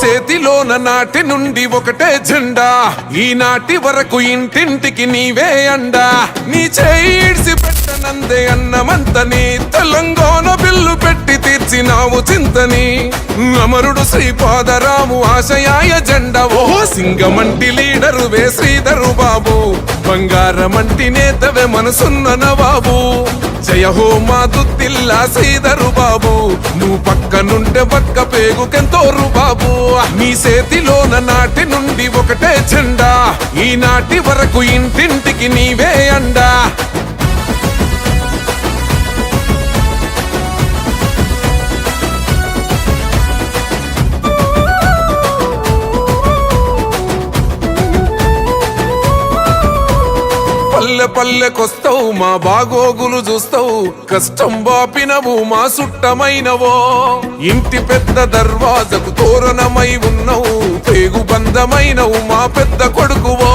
చేతిలోన నాటి నుండి ఒకటే జెండా, ఈనాటి వరకు ఇంటింటికి నీవే అండా. నీ చేయిడ్సి పెట్టనందే అన్నమంతని, తెలంగాణ బిల్లు పెట్టి తీర్చినావు చింతని. అమరుడు శ్రీపాదరాము ఆశయాయ జెండా, ఓ సింగమంటి లీడరు వే శ్రీధరు బాబు, బంగారమంటి నేతవే మనసున్న నవాబు. జయ హో మా దుద్దిల్లా శ్రీధరు బాబు, నువ్వు పక్కనుంటే పక్క పేగుకెంతోరు బాబు. నీ చేతిలోన నాటి నుండి ఒకటే జెండా, ఈనాటి వరకు ఇంటింటికి నీవే అండా. పల్లె పల్లెకొస్తావు మా బాగోగులు చూస్తావు, కష్టం బాపినవు మా సుట్టమైనవో. ఇంటి పెద్ద దర్వాజకు తోరణమై ఉన్నావు, పేగు బంధమైనవు మా పెద్ద కొడుకువో.